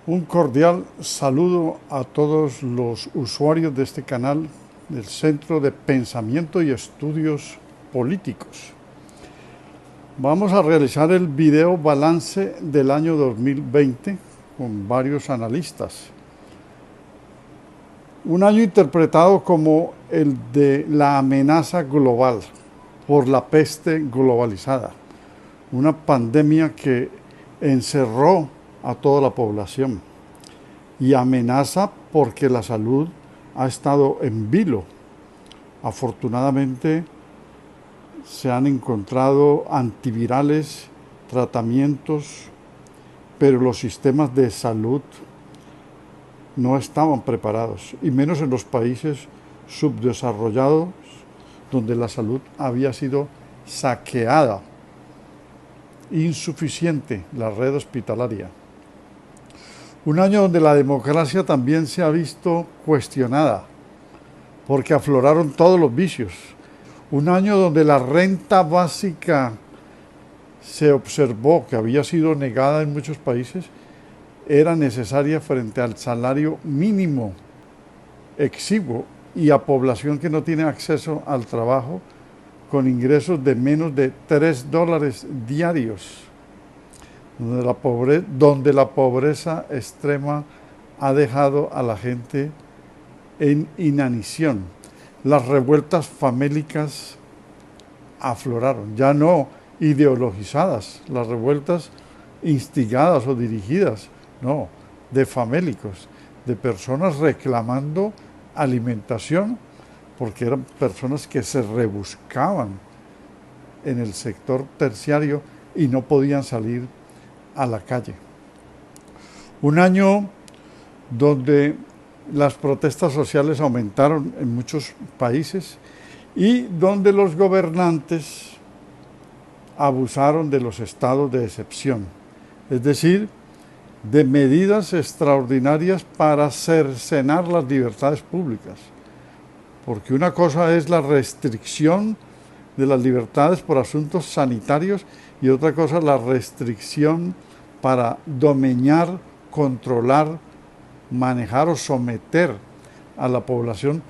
Un cordial saludo a todos los usuarios de este canal del Centro de Pensamiento y Estudios Políticos. Vamos a realizar el video balance del año 2020 con varios analistas. Un año interpretado como el de la amenaza global por la peste globalizada, una pandemia que encerró a toda la población y amenaza porque la salud ha estado en vilo. Afortunadamente se han encontrado antivirales, tratamientos, pero los sistemas de salud no estaban preparados, y menos en los países subdesarrollados, donde la salud había sido saqueada, insuficiente la red hospitalaria. Un año donde la democracia también se ha visto cuestionada, porque afloraron todos los vicios. Un año donde la renta básica se observó que había sido negada en muchos países, era necesaria frente al salario mínimo exiguo y a población que no tiene acceso al trabajo con ingresos de menos de $3 diarios, donde la pobreza extrema ha dejado a la gente en inanición. Las revueltas famélicas afloraron, ya no ideologizadas, las revueltas instigadas o dirigidas, no, de famélicos, de personas reclamando alimentación, porque eran personas que se rebuscaban en el sector terciario y no podían salir a la calle. Un año donde las protestas sociales aumentaron en muchos países y donde los gobernantes abusaron de los estados de excepción, es decir, de medidas extraordinarias para cercenar las libertades públicas. Porque una cosa es la restricción de las libertades por asuntos sanitarios y otra cosa la restricción para domeñar, controlar, manejar o someter a la población,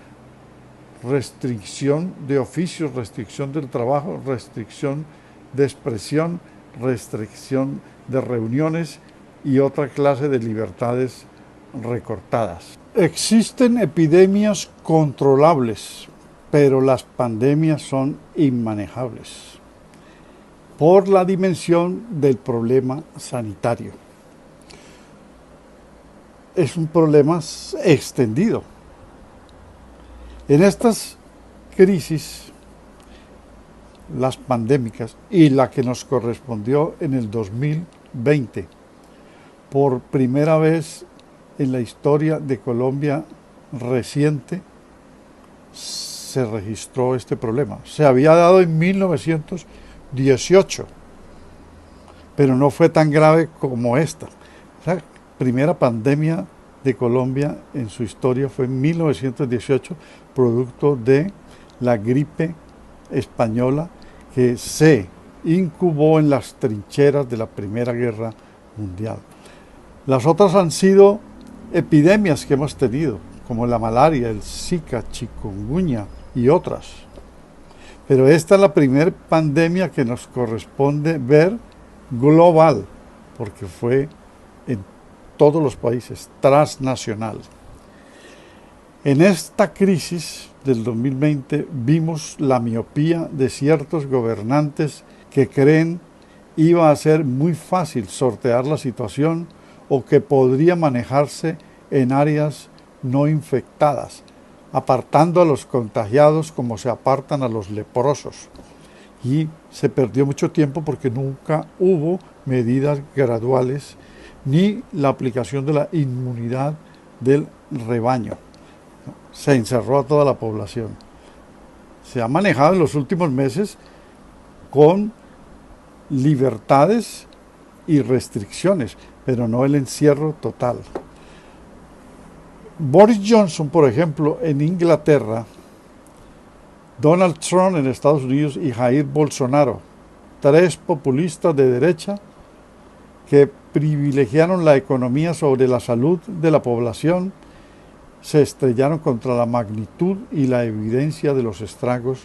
restricción de oficios, restricción del trabajo, restricción de expresión, restricción de reuniones y otra clase de libertades recortadas. Existen epidemias controlables, pero las pandemias son inmanejables por la dimensión del problema sanitario. Es un problema extendido. En estas crisis, las pandémicas y la que nos correspondió en el 2020, por primera vez en la historia de Colombia reciente, se registró este problema. Se había dado en 1918, pero no fue tan grave como esta. La primera pandemia de Colombia en su historia fue en 1918, producto de la gripe española que se incubó en las trincheras de la Primera Guerra Mundial. Las otras han sido epidemias que hemos tenido, como la malaria, el Zika, chikungunya y otras. Pero esta es la primera pandemia que nos corresponde ver global, porque fue en todos los países, transnacional. En esta crisis del 2020 vimos la miopía de ciertos gobernantes que creen iba a ser muy fácil sortear la situación o que podría manejarse en áreas no infectadas, apartando a los contagiados como se apartan a los leprosos. Y se perdió mucho tiempo porque nunca hubo medidas graduales ni la aplicación de la inmunidad del rebaño. Se encerró a toda la población. Se ha manejado en los últimos meses con libertades y restricciones, pero no el encierro total. Boris Johnson, por ejemplo, en Inglaterra, Donald Trump en Estados Unidos y Jair Bolsonaro, tres populistas de derecha que privilegiaron la economía sobre la salud de la población se estrellaron contra la magnitud y la evidencia de los estragos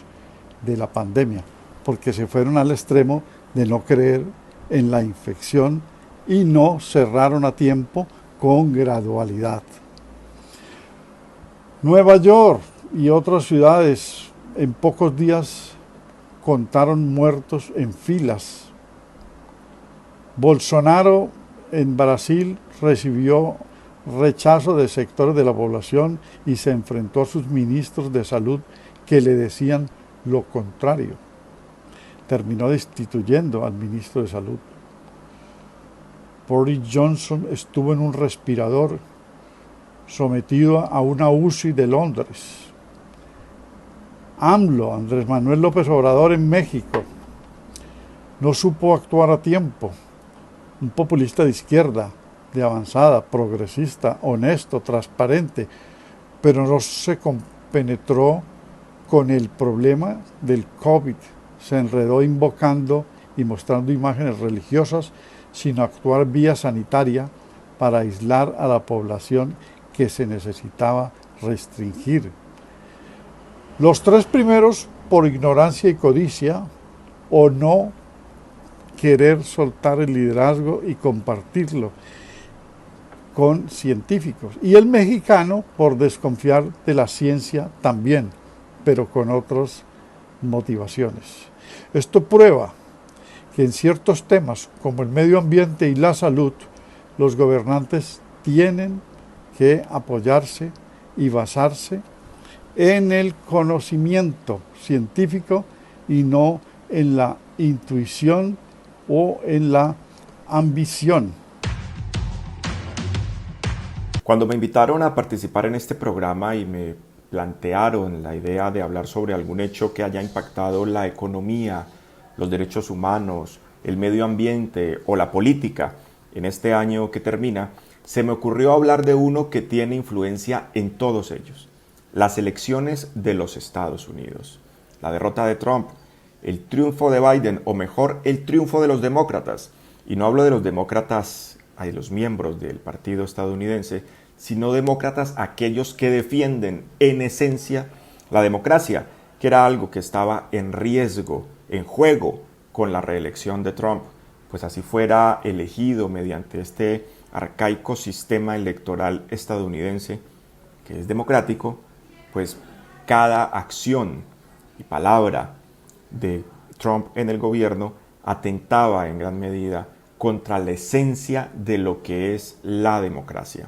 de la pandemia, porque se fueron al extremo de no creer en la infección y no cerraron a tiempo con gradualidad. Nueva York y otras ciudades en pocos días contaron muertos en filas. Bolsonaro en Brasil recibió rechazo de sectores de la población y se enfrentó a sus ministros de salud que le decían lo contrario. Terminó destituyendo al ministro de salud. Boris Johnson estuvo en un respirador sometido a una UCI de Londres. AMLO, Andrés Manuel López Obrador en México, no supo actuar a tiempo. Un populista de izquierda, de avanzada, progresista, honesto, transparente, pero no se compenetró con el problema del COVID. Se enredó invocando y mostrando imágenes religiosas sin actuar vía sanitaria para aislar a la población que se necesitaba restringir. Los tres primeros por ignorancia y codicia o no querer soltar el liderazgo y compartirlo con científicos. Y el mexicano por desconfiar de la ciencia también, pero con otras motivaciones. Esto prueba que en ciertos temas como el medio ambiente y la salud, los gobernantes tienen que apoyarse y basarse en el conocimiento científico y no en la intuición o en la ambición. Cuando me invitaron a participar en este programa y me plantearon la idea de hablar sobre algún hecho que haya impactado la economía, los derechos humanos, el medio ambiente o la política en este año que termina, se me ocurrió hablar de uno que tiene influencia en todos ellos: las elecciones de los Estados Unidos. La derrota de Trump, el triunfo de Biden, o mejor, el triunfo de los demócratas. Y no hablo de los demócratas, de los miembros del partido estadounidense, sino demócratas aquellos que defienden en esencia la democracia, que era algo que estaba en riesgo, en juego con la reelección de Trump, pues así fuera elegido mediante este arcaico sistema electoral estadounidense, que es democrático, pues cada acción y palabra de Trump en el gobierno atentaba en gran medida contra la esencia de lo que es la democracia.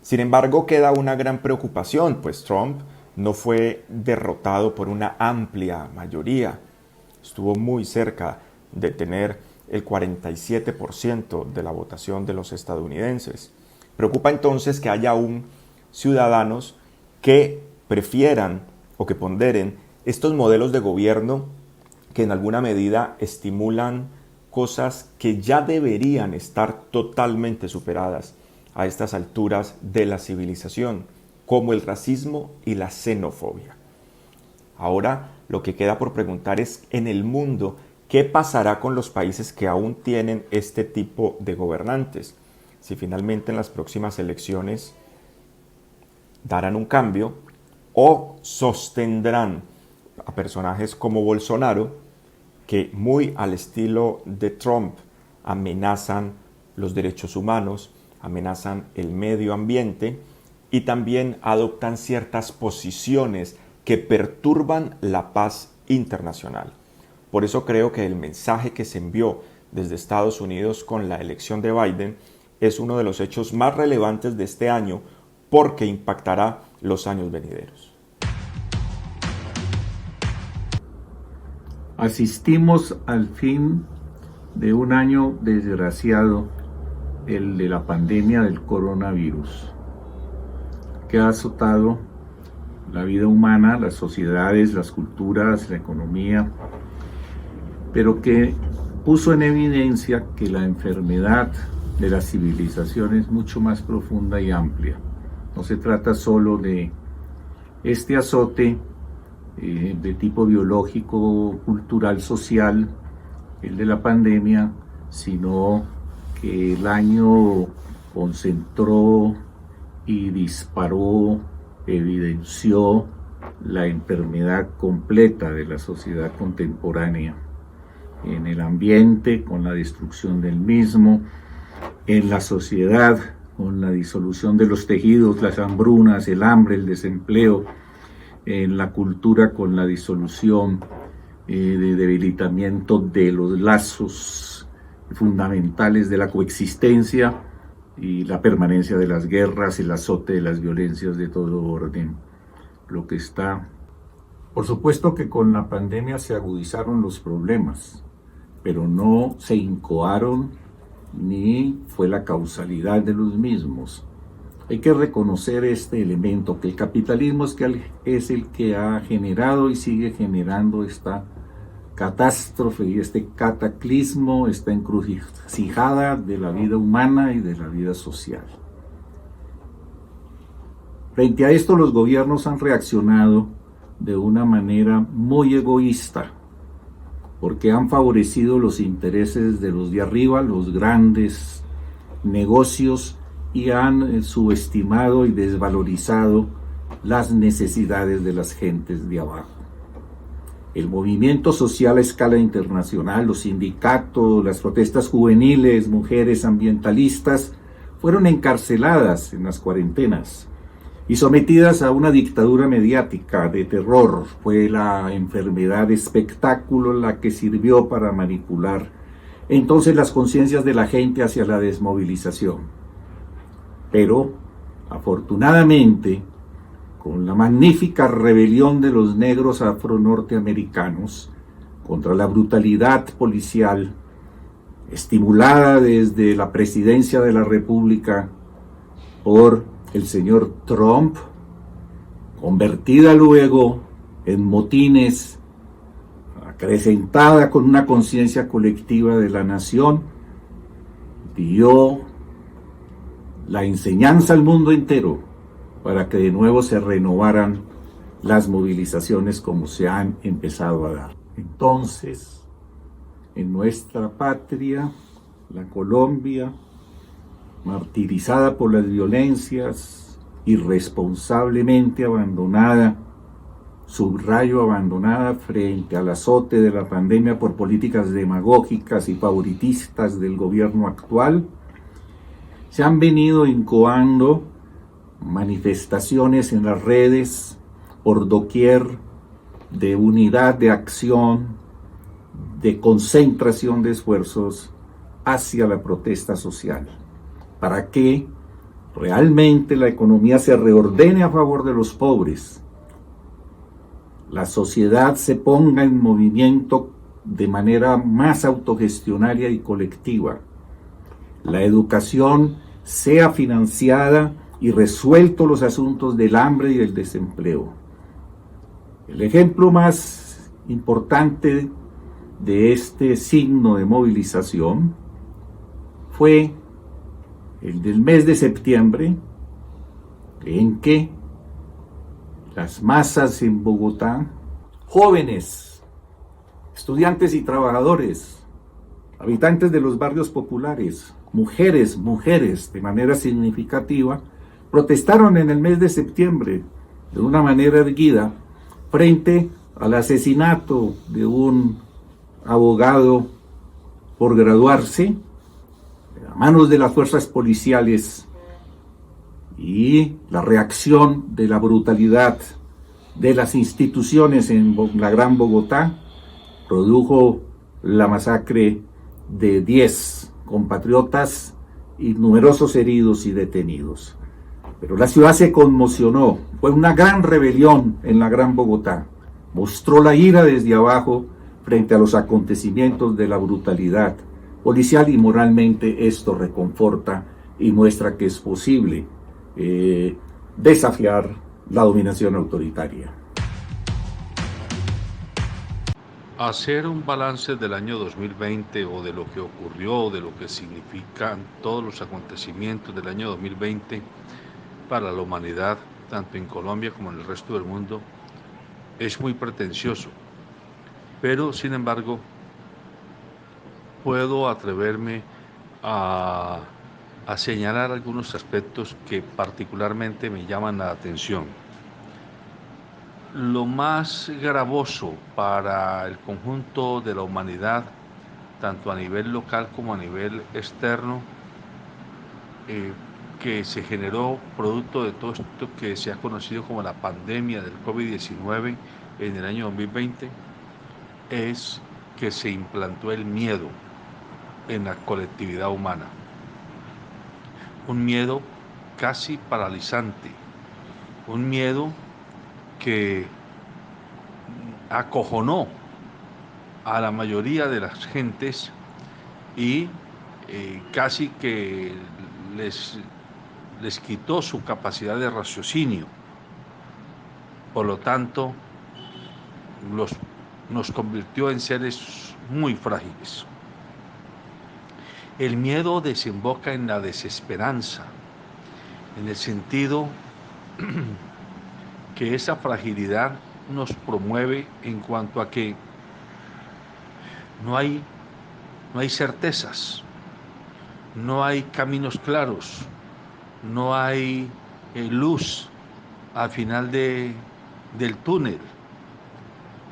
Sin embargo, queda una gran preocupación, pues Trump no fue derrotado por una amplia mayoría. Estuvo muy cerca de tener el 47% de la votación de los estadounidenses. Preocupa entonces que haya aún ciudadanos que prefieran o que ponderen estos modelos de gobierno que en alguna medida estimulan cosas que ya deberían estar totalmente superadas a estas alturas de la civilización, como el racismo y la xenofobia. Ahora lo que queda por preguntar es, en el mundo, ¿qué pasará con los países que aún tienen este tipo de gobernantes? Si finalmente en las próximas elecciones darán un cambio o sostendrán a personajes como Bolsonaro, que muy al estilo de Trump amenazan los derechos humanos, amenazan el medio ambiente y también adoptan ciertas posiciones que perturban la paz internacional. Por eso creo que el mensaje que se envió desde Estados Unidos con la elección de Biden es uno de los hechos más relevantes de este año, porque impactará los años venideros. Asistimos al fin de un año desgraciado, el de la pandemia del coronavirus, que ha azotado la vida humana, las sociedades, las culturas, la economía, pero que puso en evidencia que la enfermedad de la civilización es mucho más profunda y amplia. No se trata solo de este azote de tipo biológico, cultural, social, el de la pandemia, sino que el año concentró y disparó, evidenció la enfermedad completa de la sociedad contemporánea, en el ambiente con la destrucción del mismo, en la sociedad con la disolución de los tejidos, las hambrunas, el hambre, el desempleo, en la cultura con la disolución, de debilitamiento de los lazos fundamentales de la coexistencia y la permanencia de las guerras, el azote de las violencias de todo orden. Lo que está, por supuesto que con la pandemia se agudizaron los problemas, pero no se incoaron ni fue la causalidad de los mismos. Hay que reconocer este elemento, que el capitalismo es el que ha generado y sigue generando esta catástrofe y este cataclismo, esta encrucijada de la vida humana y de la vida social. Frente a esto, los gobiernos han reaccionado de una manera muy egoísta, porque han favorecido los intereses de los de arriba, los grandes negocios, y han subestimado y desvalorizado las necesidades de las gentes de abajo. El movimiento social a escala internacional, los sindicatos, las protestas juveniles, mujeres ambientalistas, fueron encarceladas en las cuarentenas y sometidas a una dictadura mediática de terror. Fue la enfermedad espectáculo la que sirvió para manipular entonces las conciencias de la gente hacia la desmovilización. Pero, afortunadamente, con la magnífica rebelión de los negros afro-norteamericanos contra la brutalidad policial, estimulada desde la presidencia de la República por el señor Trump, convertida luego en motines, acrecentada con una conciencia colectiva de la nación, dio la enseñanza al mundo entero para que de nuevo se renovaran las movilizaciones como se han empezado a dar. Entonces, en nuestra patria, la Colombia, martirizada por las violencias, irresponsablemente abandonada, subrayo abandonada frente al azote de la pandemia por políticas demagógicas y favoritistas del gobierno actual, se han venido incoando manifestaciones en las redes por doquier de unidad de acción, de concentración de esfuerzos hacia la protesta social, para que realmente la economía se reordene a favor de los pobres, la sociedad se ponga en movimiento de manera más autogestionaria y colectiva, la educación sea financiada y resueltos los asuntos del hambre y el desempleo. El ejemplo más importante de este signo de movilización fue el del mes de septiembre, en que las masas en Bogotá, jóvenes, estudiantes y trabajadores, habitantes de los barrios populares, mujeres de manera significativa, protestaron en el mes de septiembre de una manera erguida frente al asesinato de un abogado por graduarse a manos de las fuerzas policiales, y la reacción de la brutalidad de las instituciones en la Gran Bogotá produjo la masacre de 10 compatriotas y numerosos heridos y detenidos. Pero la ciudad se conmocionó, fue una gran rebelión en la Gran Bogotá, mostró la ira desde abajo frente a los acontecimientos de la brutalidad policial, y moralmente esto reconforta y muestra que es posible desafiar la dominación autoritaria. Hacer un balance del año 2020 o de lo que ocurrió, de lo que significan todos los acontecimientos del año 2020 para la humanidad, tanto en Colombia como en el resto del mundo, es muy pretencioso. Pero, sin embargo, puedo atreverme a, a señalar algunos aspectos que particularmente me llaman la atención. Lo más gravoso para el conjunto de la humanidad, tanto a nivel local como a nivel externo, eh, que se generó producto de todo esto que se ha conocido como la pandemia del COVID-19 en el año 2020, es que se implantó el miedo en la colectividad humana. Un miedo casi paralizante, un miedo que acojonó a la mayoría de las gentes y casi que les quitó su capacidad de raciocinio. Por lo tanto, nos convirtió en seres muy frágiles. El miedo desemboca en la desesperanza, en el sentido que esa fragilidad nos promueve en cuanto a que no hay certezas, no hay caminos claros, no hay luz al final del túnel.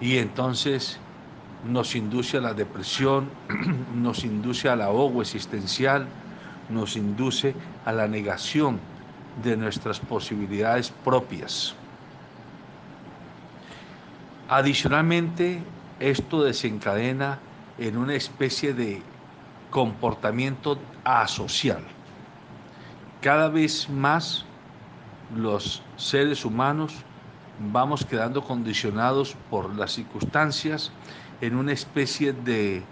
Y entonces nos induce a la depresión, nos induce al ahogo existencial, nos induce a la negación de nuestras posibilidades propias. Adicionalmente, esto desencadena en una especie de comportamiento asocial. Cada vez más los seres humanos vamos quedando condicionados por las circunstancias en una especie de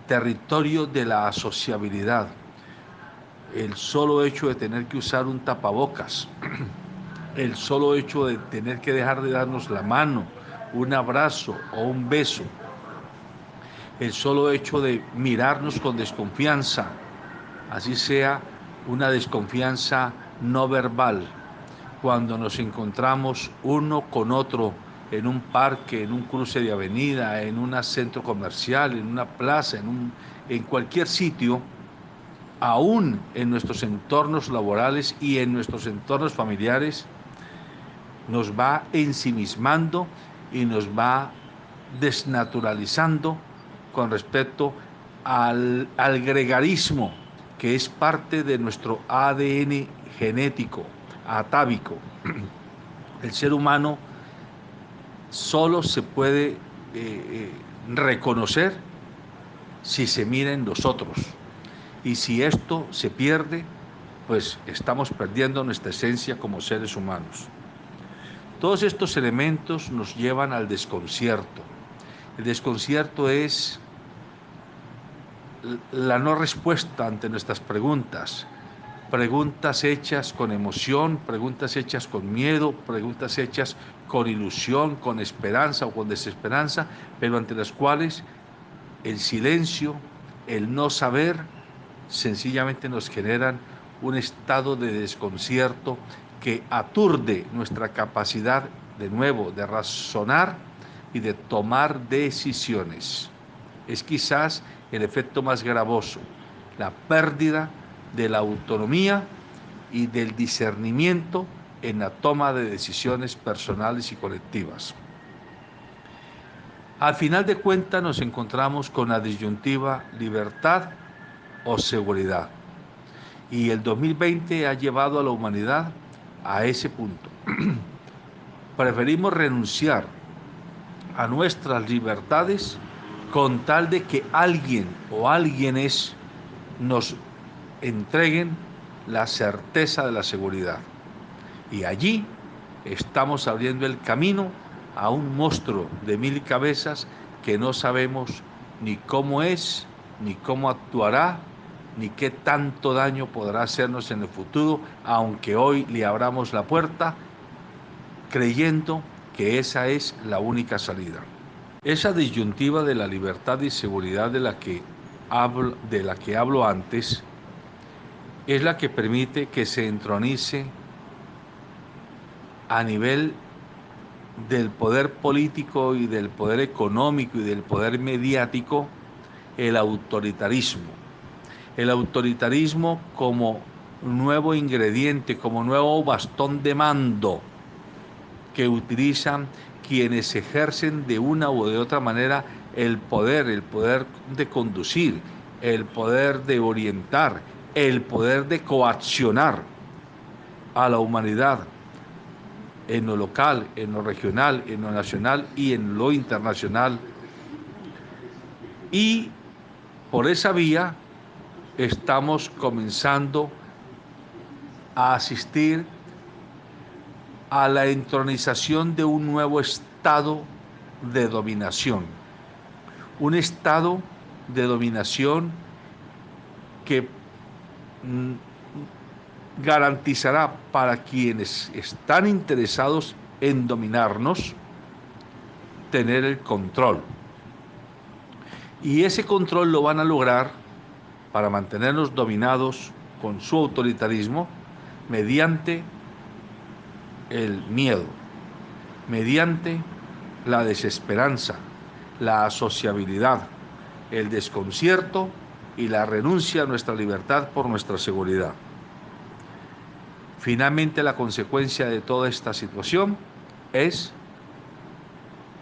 territorio de la asociabilidad. El solo hecho de tener que usar un tapabocas, el solo hecho de tener que dejar de darnos la mano, un abrazo o un beso, el solo hecho de mirarnos con desconfianza, así sea una desconfianza no verbal, cuando nos encontramos uno con otro en un parque, en un cruce de avenida, en un centro comercial, en una plaza, en cualquier sitio, aún en nuestros entornos laborales y en nuestros entornos familiares, nos va ensimismando y nos va desnaturalizando con respecto al gregarismo, que es parte de nuestro ADN genético, atávico. El ser humano solo se puede reconocer si se mira en los otros. Y si esto se pierde, pues estamos perdiendo nuestra esencia como seres humanos. Todos estos elementos nos llevan al desconcierto. El desconcierto es la no respuesta ante nuestras preguntas hechas con emoción, preguntas hechas con miedo, preguntas hechas con ilusión, con esperanza o con desesperanza, pero ante las cuales el silencio, el no saber, sencillamente nos generan un estado de desconcierto que aturde nuestra capacidad, de nuevo, de razonar y de tomar decisiones. Es quizás el efecto más gravoso, la pérdida de la autonomía y del discernimiento en la toma de decisiones personales y colectivas. Al final de cuentas nos encontramos con la disyuntiva libertad o seguridad. Y el 2020 ha llevado a la humanidad a ese punto. Preferimos renunciar a nuestras libertades con tal de que alguien o alguienes nos entreguen la certeza de la seguridad. Y allí estamos abriendo el camino a un monstruo de 1000 cabezas que no sabemos ni cómo es, ni cómo actuará, ni qué tanto daño podrá hacernos en el futuro, aunque hoy le abramos la puerta creyendo que esa es la única salida. Esa disyuntiva de la libertad y seguridad de la que hablo antes es la que permite que se entronice a nivel del poder político y del poder económico y del poder mediático el autoritarismo. el autoritarismo como nuevo ingrediente, como nuevo bastón de mando que utilizan quienes ejercen de una u de otra manera el poder de conducir, el poder de orientar, el poder de coaccionar a la humanidad en lo local, en lo regional, en lo nacional y en lo internacional. Y por esa vía estamos comenzando a asistir a la entronización de un nuevo estado de dominación. Un estado de dominación que garantizará para quienes están interesados en dominarnos tener el control. Y ese control lo van a lograr para mantenernos dominados con su autoritarismo mediante el miedo, mediante la desesperanza, la asociabilidad, el desconcierto y la renuncia a nuestra libertad por nuestra seguridad. Finalmente, la consecuencia de toda esta situación es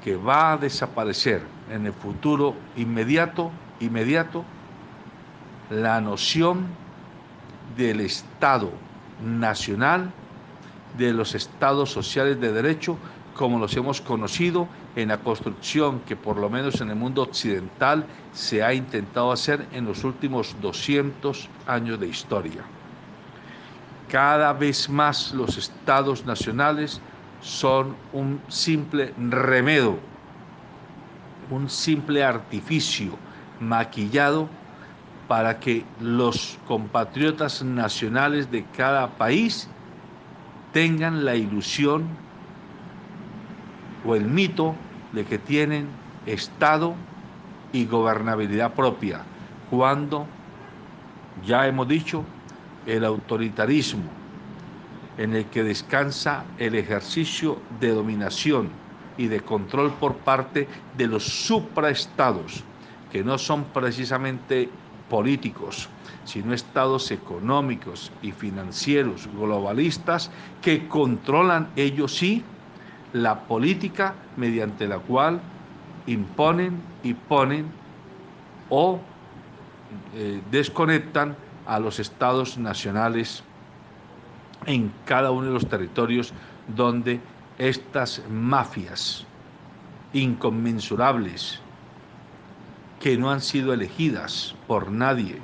que va a desaparecer en el futuro inmediato la noción del Estado nacional, de los estados sociales de derecho, como los hemos conocido en la construcción que por lo menos en el mundo occidental se ha intentado hacer en los últimos 200 años de historia. Cada vez más los estados nacionales son un simple remedio, un simple artificio maquillado para que los compatriotas nacionales de cada país tengan la ilusión o el mito de que tienen Estado y gobernabilidad propia, cuando, ya hemos dicho, el autoritarismo en el que descansa el ejercicio de dominación y de control por parte de los supraestados, que no son precisamente políticos, sino estados económicos y financieros globalistas que controlan ellos sí la política mediante la cual imponen y ponen o desconectan a los estados nacionales en cada uno de los territorios donde estas mafias inconmensurables que no han sido elegidas por nadie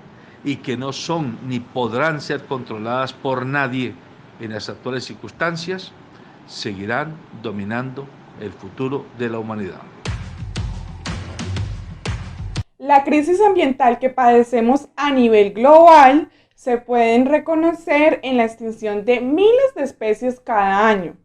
y que no son ni podrán ser controladas por nadie en las actuales circunstancias, seguirán dominando el futuro de la humanidad. La crisis ambiental que padecemos a nivel global se pueden reconocer en la extinción de miles de especies cada año,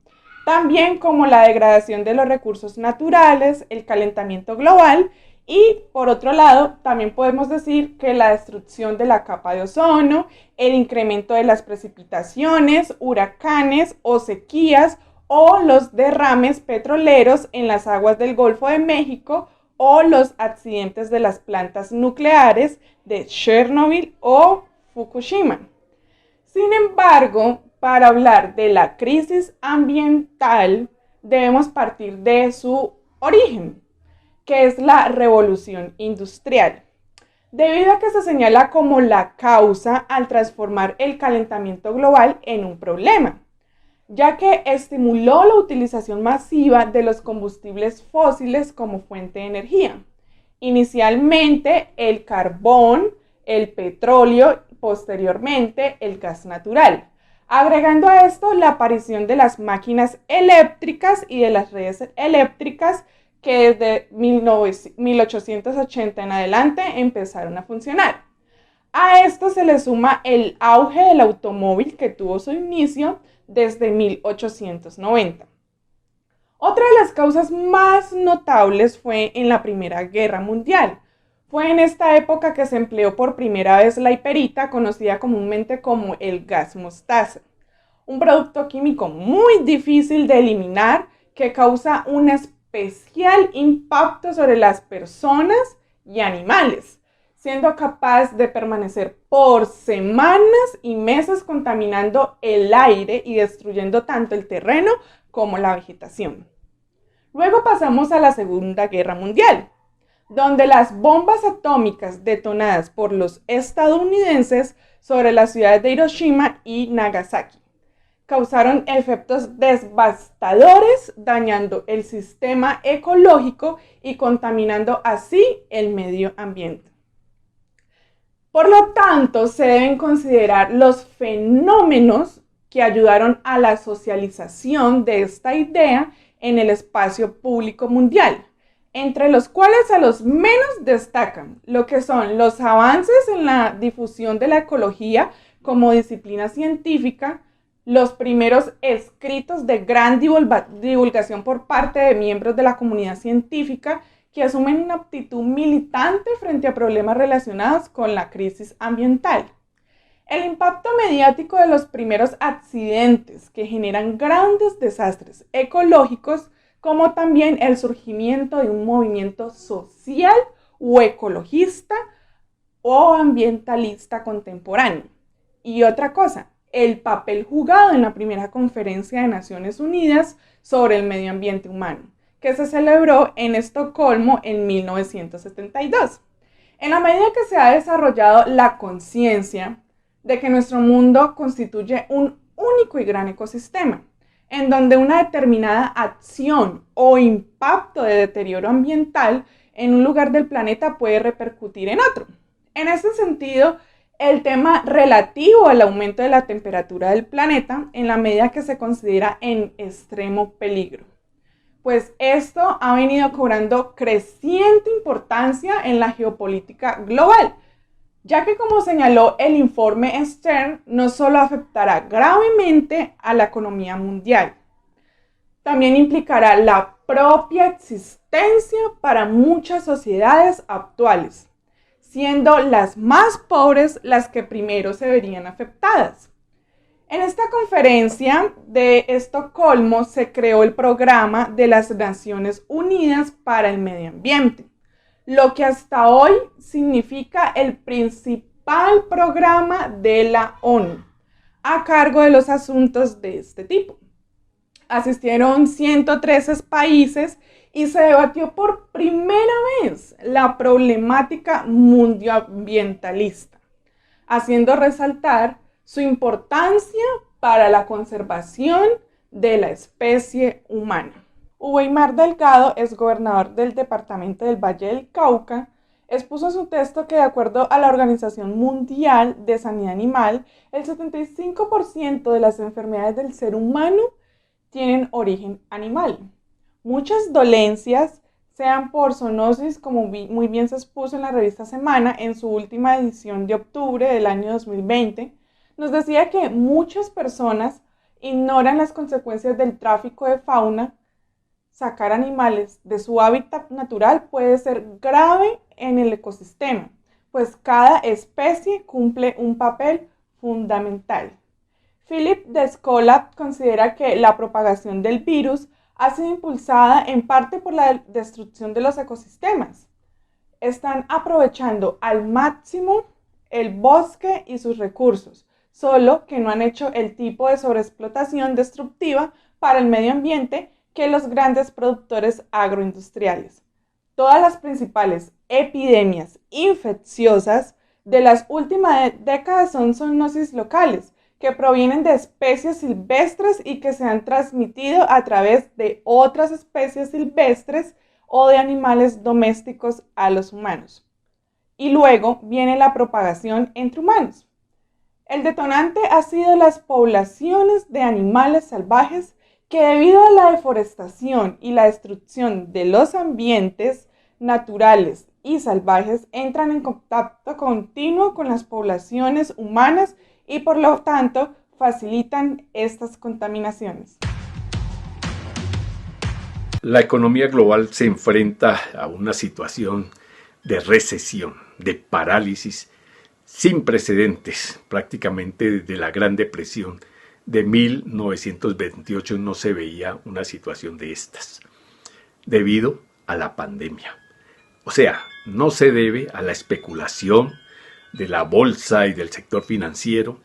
también como la degradación de los recursos naturales, el calentamiento global y, por otro lado, también podemos decir que la destrucción de la capa de ozono, el incremento de las precipitaciones, huracanes o sequías o los derrames petroleros en las aguas del Golfo de México o los accidentes de las plantas nucleares de Chernobyl o Fukushima. Sin embargo, para hablar de la crisis ambiental, debemos partir de su origen, que es la revolución industrial, debido a que se señala como la causa al transformar el calentamiento global en un problema, ya que estimuló la utilización masiva de los combustibles fósiles como fuente de energía. Inicialmente el carbón, el petróleo, posteriormente el gas natural, agregando a esto la aparición de las máquinas eléctricas y de las redes eléctricas que desde 1880 en adelante empezaron a funcionar. A esto se le suma el auge del automóvil que tuvo su inicio desde 1890. Otra de las causas más notables fue en la Primera Guerra Mundial. Fue en esta época que se empleó por primera vez la hiperita, conocida comúnmente como el gas mostaza, un producto químico muy difícil de eliminar que causa un especial impacto sobre las personas y animales, siendo capaz de permanecer por semanas y meses contaminando el aire y destruyendo tanto el terreno como la vegetación. Luego pasamos a la Segunda Guerra Mundial, donde las bombas atómicas detonadas por los estadounidenses sobre las ciudades de Hiroshima y Nagasaki causaron efectos devastadores, dañando el sistema ecológico y contaminando así el medio ambiente. Por lo tanto, se deben considerar los fenómenos que ayudaron a la socialización de esta idea en el espacio público mundial, entre los cuales a los menos destacan lo que son los avances en la difusión de la ecología como disciplina científica, los primeros escritos de gran divulgación por parte de miembros de la comunidad científica que asumen una actitud militante frente a problemas relacionados con la crisis ambiental. El impacto mediático de los primeros accidentes que generan grandes desastres ecológicos, como también el surgimiento de un movimiento social o ecologista o ambientalista contemporáneo. Y otra cosa, el papel jugado en la primera conferencia de Naciones Unidas sobre el medio ambiente humano, que se celebró en Estocolmo en 1972. En la medida que se ha desarrollado la conciencia de que nuestro mundo constituye un único y gran ecosistema, en donde una determinada acción o impacto de deterioro ambiental en un lugar del planeta puede repercutir en otro. En ese sentido, el tema relativo al aumento de la temperatura del planeta en la medida que se considera en extremo peligro, pues esto ha venido cobrando creciente importancia en la geopolítica global, ya que, como señaló el informe Stern, no solo afectará gravemente a la economía mundial, también implicará la propia existencia para muchas sociedades actuales, siendo las más pobres las que primero se verían afectadas. En esta conferencia de Estocolmo se creó el Programa de las Naciones Unidas para el Medio Ambiente, lo que hasta hoy significa el principal programa de la ONU a cargo de los asuntos de este tipo. Asistieron 113 países y se debatió por primera vez la problemática medioambientalista, haciendo resaltar su importancia para la conservación de la especie humana. Uweimar Delgado, exgobernador del departamento del Valle del Cauca, expuso en su texto que, de acuerdo a la Organización Mundial de Sanidad Animal, el 75% de las enfermedades del ser humano tienen origen animal. Muchas dolencias, sean por zoonosis, como muy bien se expuso en la revista Semana en su última edición de octubre del año 2020, nos decía que muchas personas ignoran las consecuencias del tráfico de fauna. Sacar animales de su hábitat natural puede ser grave en el ecosistema, pues cada especie cumple un papel fundamental. Philip Descola considera que la propagación del virus ha sido impulsada en parte por la destrucción de los ecosistemas. Están aprovechando al máximo el bosque y sus recursos, solo que no han hecho el tipo de sobreexplotación destructiva para el medio ambiente que los grandes productores agroindustriales. Todas las principales epidemias infecciosas de las últimas décadas son zoonosis locales, que provienen de especies silvestres y que se han transmitido a través de otras especies silvestres o de animales domésticos a los humanos. Y luego viene la propagación entre humanos. El detonante ha sido las poblaciones de animales salvajes que, debido a la deforestación y la destrucción de los ambientes naturales y salvajes, entran en contacto continuo con las poblaciones humanas y por lo tanto facilitan estas contaminaciones. La economía global se enfrenta a una situación de recesión, de parálisis sin precedentes. Prácticamente desde la Gran Depresión de 1928 no se veía una situación de estas, debido a la pandemia. O sea, no se debe a la especulación de la bolsa y del sector financiero,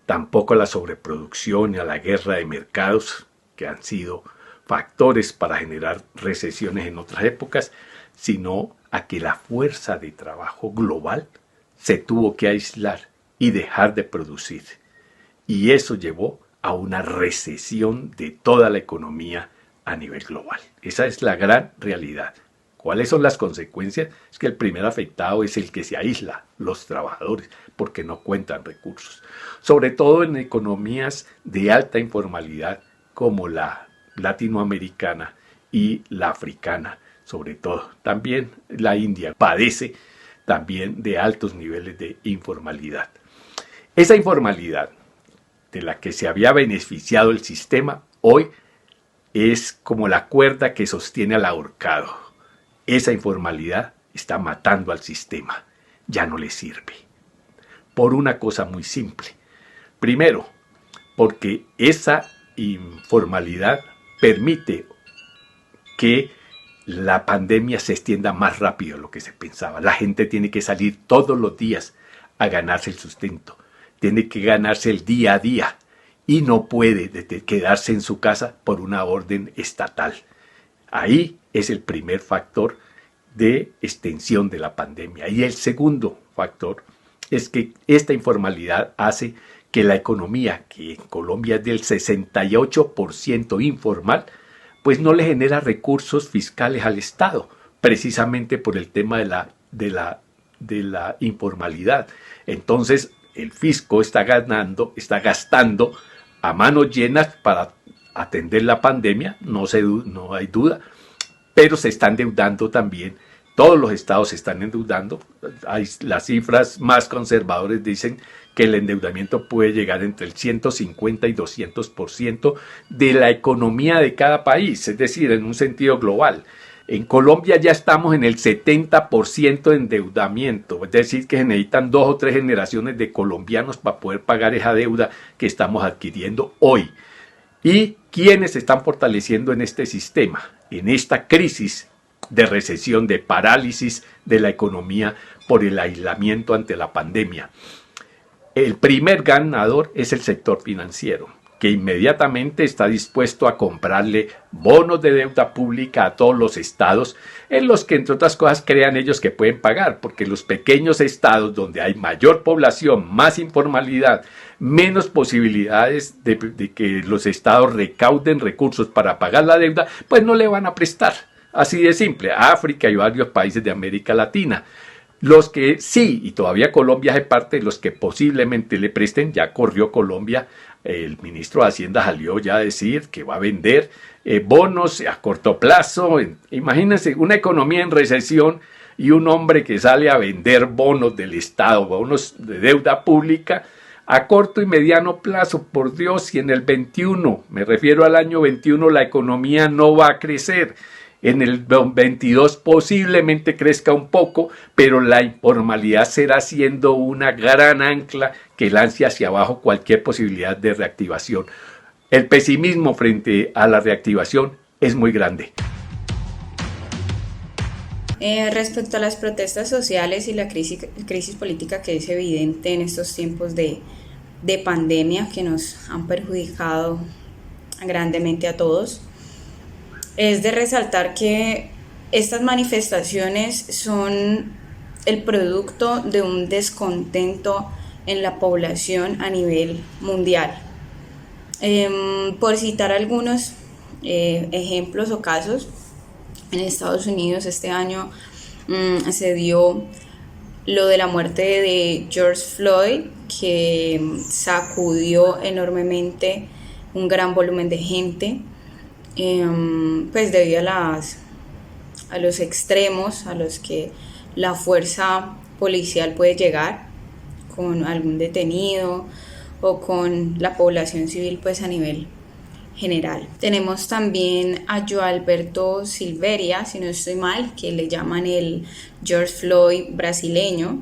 tampoco a la sobreproducción y a la guerra de mercados, que han sido factores para generar recesiones en otras épocas, sino a que la fuerza de trabajo global se tuvo que aislar y dejar de producir. Y eso llevó a una recesión de toda la economía a nivel global. Esa es la gran realidad. ¿Cuáles son las consecuencias? Es que el primer afectado es el que se aísla, los trabajadores, porque no cuentan recursos. Sobre todo en economías de alta informalidad como la latinoamericana y la africana, sobre todo. También la India padece también de altos niveles de informalidad. Esa informalidad de la que se había beneficiado el sistema, hoy es como la cuerda que sostiene al ahorcado. Esa informalidad está matando al sistema, ya no le sirve. Por una cosa muy simple. Primero, porque esa informalidad permite que la pandemia se extienda más rápido de lo que se pensaba. La gente tiene que salir todos los días a ganarse el sustento. Tiene que ganarse el día a día y no puede quedarse en su casa por una orden estatal. Ahí es el primer factor de extensión de la pandemia. Y el segundo factor es que esta informalidad hace que la economía, que en Colombia es del 68% informal, pues no le genera recursos fiscales al Estado, precisamente por el tema de la informalidad. Entonces, el fisco está gastando a manos llenas para atender la pandemia, no hay duda, pero se están endeudando también. Todos los estados se están endeudando. Las cifras más conservadoras dicen que el endeudamiento puede llegar entre el 150 y 200% de la economía de cada país, es decir, en un sentido global. En Colombia ya estamos en el 70% de endeudamiento, es decir, que se necesitan 2 o 3 generaciones de colombianos para poder pagar esa deuda que estamos adquiriendo hoy. ¿Y quiénes se están fortaleciendo en este sistema, en esta crisis de recesión, de parálisis de la economía por el aislamiento ante la pandemia? El primer ganador es el sector financiero, que inmediatamente está dispuesto a comprarle bonos de deuda pública a todos los estados, en los que, entre otras cosas, crean ellos que pueden pagar, porque los pequeños estados donde hay mayor población, más informalidad, menos posibilidades de que los estados recauden recursos para pagar la deuda, pues no le van a prestar. Así de simple. África y varios países de América Latina. Los que sí, y todavía Colombia hace parte de los que posiblemente le presten, ya corrió Colombia, el ministro de Hacienda salió ya a decir que va a vender bonos a corto plazo. Imagínense una economía en recesión y un hombre que sale a vender bonos del Estado, bonos de deuda pública a corto y mediano plazo. Por Dios, si en el 21, me refiero al año 21, la economía no va a crecer. En el 22 posiblemente crezca un poco, pero la informalidad será siendo una gran ancla que lance hacia abajo cualquier posibilidad de reactivación. El pesimismo frente a la reactivación es muy grande. Respecto a las protestas sociales y la crisis política que es evidente en estos tiempos de pandemia que nos han perjudicado grandemente a todos, es de resaltar que estas manifestaciones son el producto de un descontento en la población a nivel mundial. Por citar algunos ejemplos o casos, en Estados Unidos este año se dio lo de la muerte de George Floyd, que sacudió enormemente un gran volumen de gente. Pues debido a los extremos a los que la fuerza policial puede llegar con algún detenido o con la población civil pues a nivel general. Tenemos también a Joalberto Silveira, si no estoy mal, que le llaman el George Floyd brasileño,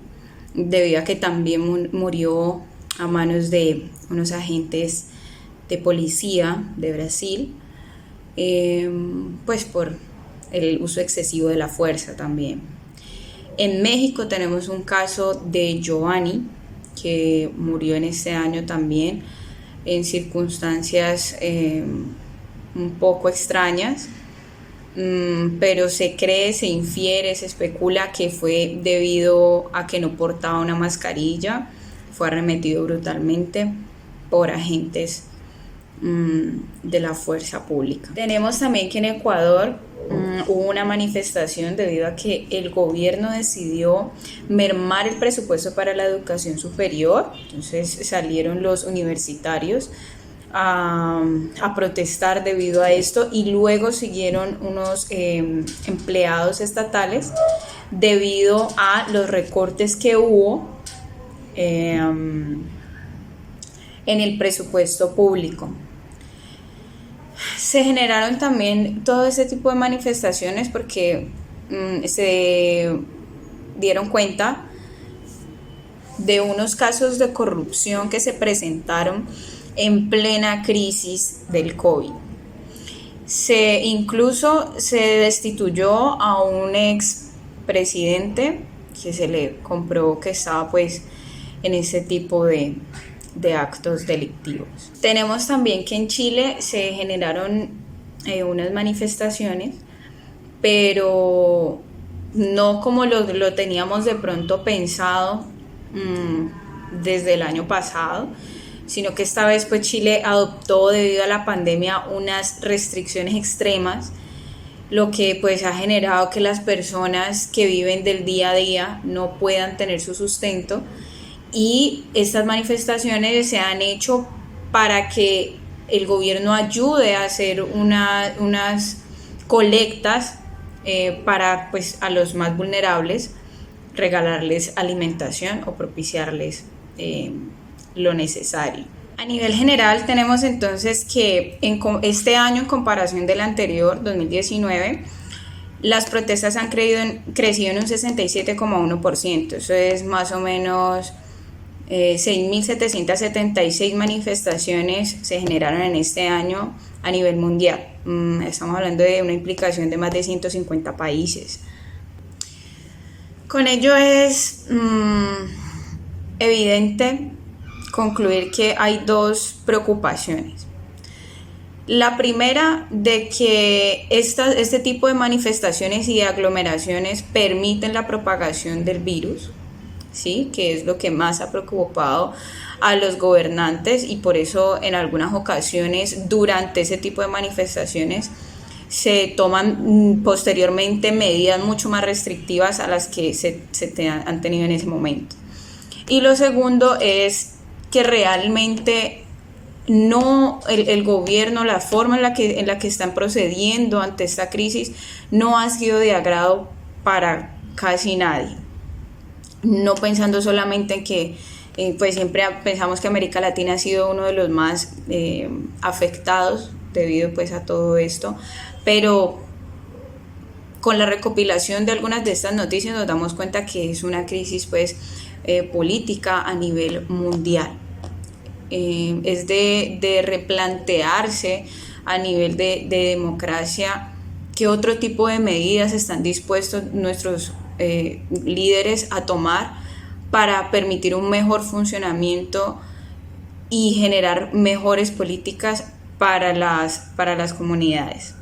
debido a que también murió a manos de unos agentes de policía de Brasil. Pues por el uso excesivo de la fuerza también. En México tenemos un caso de Giovanni, que murió en este año también, en circunstancias un poco extrañas, pero se cree, se infiere, se especula que fue debido a que no portaba una mascarilla, fue arremetido brutalmente por agentes de la fuerza pública. Tenemos también que en Ecuador hubo una manifestación debido a que el gobierno decidió mermar el presupuesto para la educación superior. Entonces salieron los universitarios a protestar debido a esto, y luego siguieron unos empleados estatales debido a los recortes que hubo en el presupuesto público. Se generaron también todo ese tipo de manifestaciones porque se dieron cuenta de unos casos de corrupción que se presentaron en plena crisis del COVID. Incluso se destituyó a un expresidente que se le comprobó que estaba pues en ese tipo de actos delictivos. Tenemos también que en Chile se generaron unas manifestaciones, pero no como lo teníamos de pronto pensado desde el año pasado, sino que esta vez pues Chile adoptó debido a la pandemia unas restricciones extremas, lo que pues ha generado que las personas que viven del día a día no puedan tener su sustento. Y estas manifestaciones se han hecho para que el gobierno ayude a hacer unas colectas para pues, a los más vulnerables, regalarles alimentación o propiciarles lo necesario. A nivel general tenemos entonces que este año, en comparación del anterior, 2019, las protestas han crecido en un 67,1%. Eso es más o menos 6.776 manifestaciones se generaron en este año a nivel mundial. Estamos hablando de una implicación de más de 150 países. Con ello es evidente concluir que hay dos preocupaciones. La primera, de que este tipo de manifestaciones y de aglomeraciones permiten la propagación del virus, ¿sí? Que es lo que más ha preocupado a los gobernantes, y por eso en algunas ocasiones durante ese tipo de manifestaciones se toman posteriormente medidas mucho más restrictivas a las que se han tenido en ese momento. Y lo segundo es que realmente el gobierno, la forma en la que están procediendo ante esta crisis no ha sido de agrado para casi nadie. No pensando solamente en que pues siempre pensamos que América Latina ha sido uno de los más afectados debido pues a todo esto, pero con la recopilación de algunas de estas noticias nos damos cuenta que es una crisis pues política a nivel mundial. Es de replantearse a nivel de democracia qué otro tipo de medidas están dispuestos nuestros líderes a tomar para permitir un mejor funcionamiento y generar mejores políticas para las comunidades.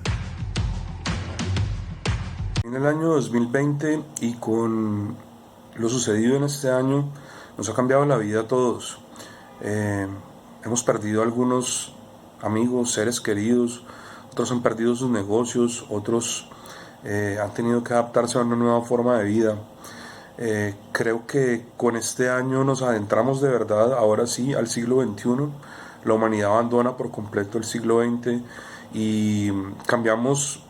En el año 2020 y con lo sucedido en este año nos ha cambiado la vida a todos. Hemos perdido algunos amigos, seres queridos, otros han perdido sus negocios, otros han tenido que adaptarse a una nueva forma de vida. Creo que con este año nos adentramos de verdad, ahora sí, al siglo XXI. La humanidad abandona por completo el siglo XX y cambiamos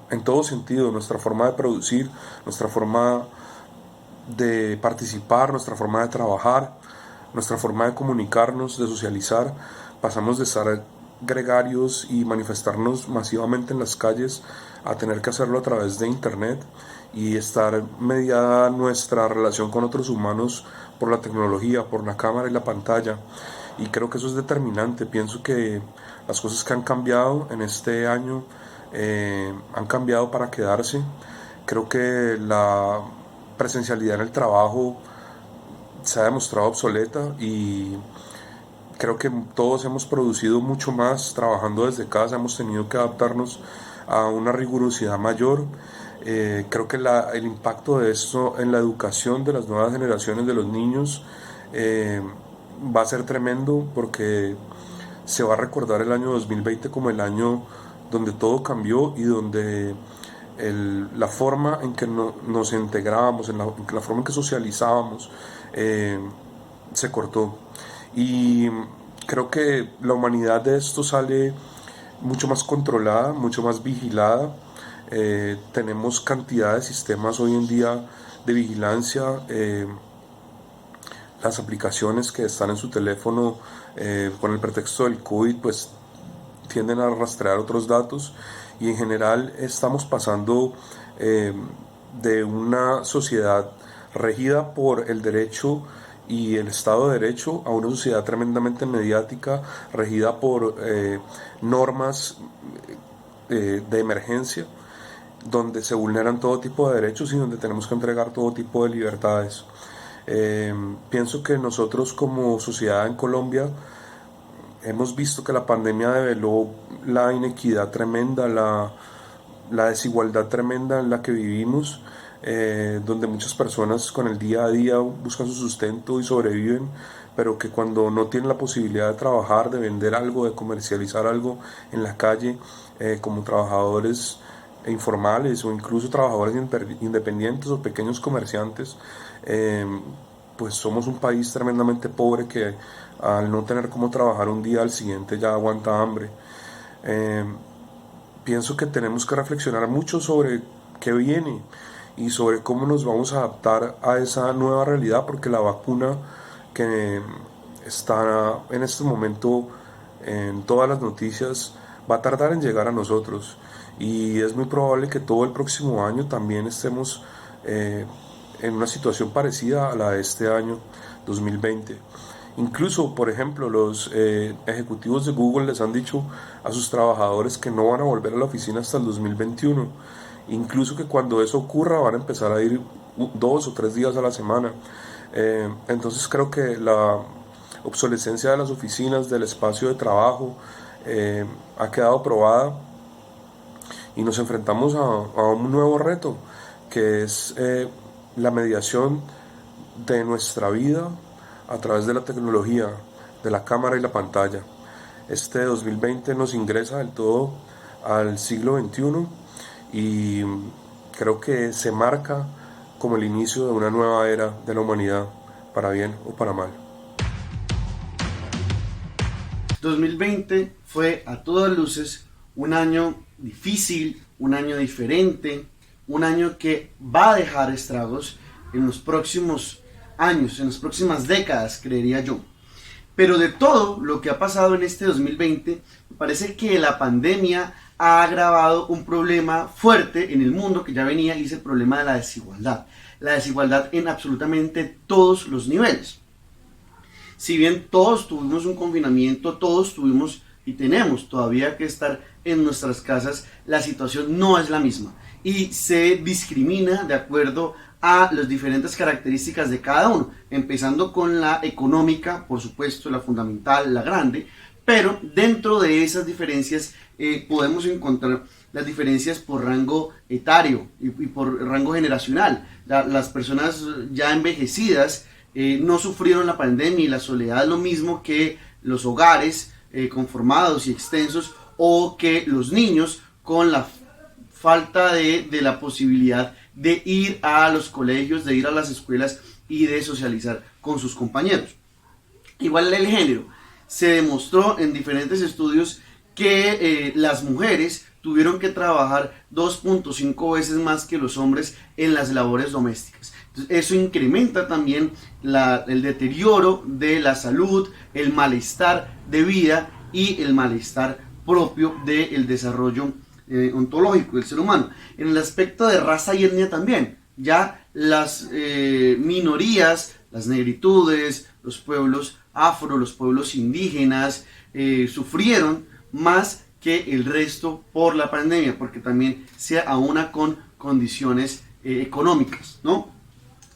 en todo sentido nuestra forma de producir, nuestra forma de participar, nuestra forma de trabajar, nuestra forma de comunicarnos, de socializar. Pasamos de estar gregarios y manifestarnos masivamente en las calles a tener que hacerlo a través de internet y estar mediada nuestra relación con otros humanos por la tecnología, por la cámara y la pantalla. Y creo que eso es determinante. Pienso que las cosas que han cambiado en este año han cambiado para quedarse. Creo que la presencialidad en el trabajo se ha demostrado obsoleta y creo que todos hemos producido mucho más trabajando desde casa, hemos tenido que adaptarnos a una rigurosidad mayor. Creo que el impacto de esto en la educación de las nuevas generaciones de los niños va a ser tremendo porque se va a recordar el año 2020 como el año donde todo cambió y donde la forma en que nos integrábamos, la forma en que socializábamos, se cortó. Y creo que la humanidad de esto sale mucho más controlada, mucho más vigilada. Tenemos cantidad de sistemas hoy en día de vigilancia. Las aplicaciones que están en su teléfono con el pretexto del COVID pues tienden a rastrear otros datos y en general estamos pasando de una sociedad regida por el derecho y el Estado de Derecho a una sociedad tremendamente mediática, regida por normas de emergencia, donde se vulneran todo tipo de derechos y donde tenemos que entregar todo tipo de libertades. Pienso que nosotros como sociedad en Colombia hemos visto que la pandemia develó la inequidad tremenda, la desigualdad tremenda en la que vivimos, donde muchas personas con el día a día buscan su sustento y sobreviven, pero que cuando no tienen la posibilidad de trabajar, de vender algo, de comercializar algo en la calle, como trabajadores informales o incluso trabajadores independientes o pequeños comerciantes, pues somos un país tremendamente pobre que al no tener cómo trabajar un día al siguiente ya aguanta hambre. Pienso que tenemos que reflexionar mucho sobre qué viene y sobre cómo nos vamos a adaptar a esa nueva realidad, porque la vacuna que está en este momento en todas las noticias va a tardar en llegar a nosotros y es muy probable que todo el próximo año también estemos en una situación parecida a la de este año 2020. Incluso, por ejemplo, los ejecutivos de Google les han dicho a sus trabajadores que no van a volver a la oficina hasta el 2021. Incluso que cuando eso ocurra van a empezar a ir 2 o 3 días a la semana. Entonces creo que la obsolescencia de las oficinas, del espacio de trabajo, ha quedado probada y nos enfrentamos a un nuevo reto, que es la mediación de nuestra vida a través de la tecnología, de la cámara y la pantalla. Este 2020 nos ingresa del todo al siglo XXI y creo que se marca como el inicio de una nueva era de la humanidad, para bien o para mal. 2020 fue a todas luces un año difícil, un año diferente, un año que va a dejar estragos en los próximos años, en las próximas décadas, creería yo. Pero de todo lo que ha pasado en este 2020, me parece que la pandemia ha agravado un problema fuerte en el mundo que ya venía, y es el problema de la desigualdad. La desigualdad en absolutamente todos los niveles. Si bien todos tuvimos un confinamiento, todos tuvimos y tenemos todavía que estar en nuestras casas, la situación no es la misma y se discrimina de acuerdo a las diferentes características de cada uno, empezando con la económica, por supuesto, la fundamental, la grande, pero dentro de esas diferencias podemos encontrar las diferencias por rango etario y por rango generacional. Las personas ya envejecidas no sufrieron la pandemia y la soledad lo mismo que los hogares conformados y extensos, o que los niños con la falta de la posibilidad de ir a los colegios, de ir a las escuelas y de socializar con sus compañeros. Igual el género. Se demostró en diferentes estudios que las mujeres tuvieron que trabajar 2.5 veces más que los hombres en las labores domésticas. Entonces, eso incrementa también el deterioro de la salud, el malestar de vida y el malestar propio del desarrollo ontológico del ser humano. En el aspecto de raza y etnia también, ya las minorías, las negritudes, los pueblos afro, los pueblos indígenas, sufrieron más que el resto por la pandemia, porque también se aúna con condiciones económicas, ¿no?